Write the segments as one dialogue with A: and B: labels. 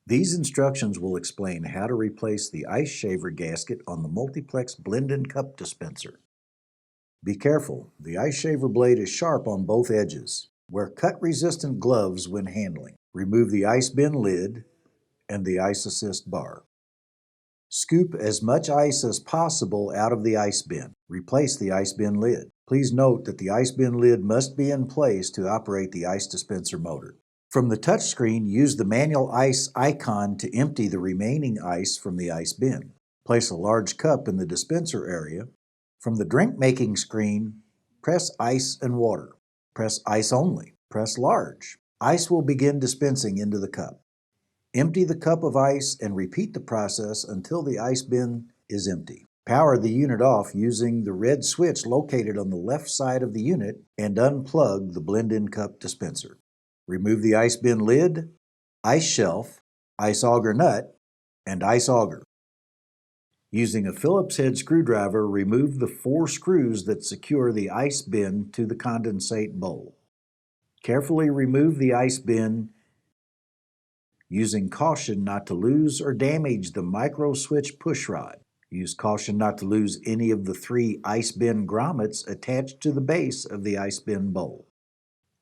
A: These instructions will explain how to replace the ice shaver gasket on the Multiplex blend-in cup dispenser. Be careful, the ice shaver blade is sharp on both edges. Wear cut-resistant gloves when handling. Remove the ice bin lid and the ice assist bar. Scoop as much ice as possible out of the ice bin. Replace the ice bin lid. Please note that the ice bin lid must be in place to operate the ice dispenser motor. From the touchscreen, use the manual ice icon to empty the remaining ice from the ice bin. Place a large cup in the dispenser area. From the drink-making screen, press ice and water. Press ice only. Press large. Ice will begin dispensing into the cup. Empty the cup of ice and repeat the process until the ice bin is empty. Power the unit off using the red switch located on the left side of the unit and unplug the blend-in cup dispenser. Remove the ice bin lid, ice shelf, ice auger nut, and ice auger. Using a Phillips head screwdriver, remove the 4 screws that secure the ice bin to the condensate bowl. Carefully remove the ice bin using caution not to lose or damage the micro switch push rod. Use caution not to lose any of the 3 ice bin grommets attached to the base of the ice bin bowl.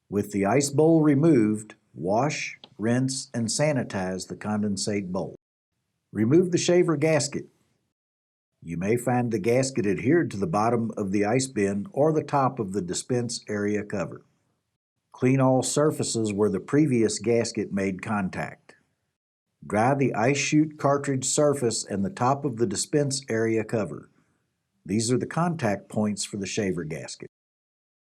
A: With the ice bowl removed, wash, rinse, and sanitize the condensate bowl. Remove the shaver gasket. You may find the gasket adhered to the bottom of the ice bin or the top of the dispense area cover. Clean all surfaces where the previous gasket made contact. Dry the ice chute cartridge surface and the top of the dispense area cover. These are the contact points for the shaver gasket.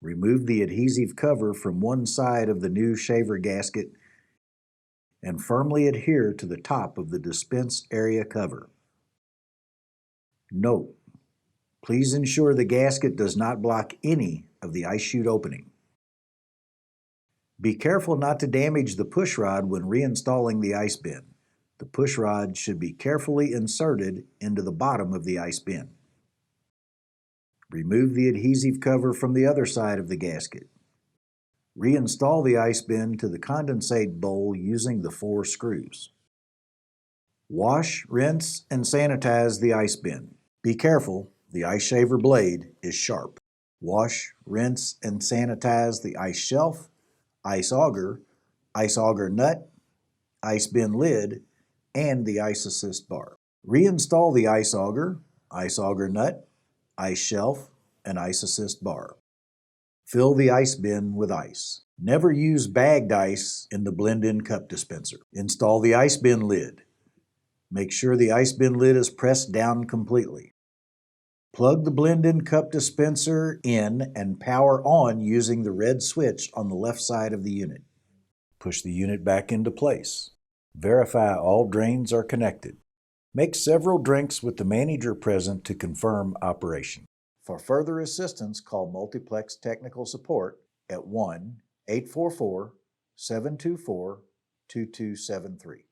A: Remove the adhesive cover from one side of the new shaver gasket and firmly adhere to the top of the dispense area cover. Note: please ensure the gasket does not block any of the ice chute opening. Be careful not to damage the push rod when reinstalling the ice bin. The push rod should be carefully inserted into the bottom of the ice bin. Remove the adhesive cover from the other side of the gasket. Reinstall the ice bin to the condensate bowl using the 4 screws. Wash, rinse, and sanitize the ice bin. Be careful, the ice shaver blade is sharp. Wash, rinse, and sanitize the ice shelf, ice auger nut, ice bin lid, and the ice assist bar. Reinstall the ice auger nut, ice shelf, and ice assist bar. Fill the ice bin with ice. Never use bagged ice in the blend-in cup dispenser. Install the ice bin lid. Make sure the ice bin lid is pressed down completely. Plug the blend-in cup dispenser in and power on using the red switch on the left side of the unit. Push the unit back into place. Verify all drains are connected. Make several drinks with the manager present to confirm operation. For further assistance, call Multiplex Technical Support at 1-844-724-2273.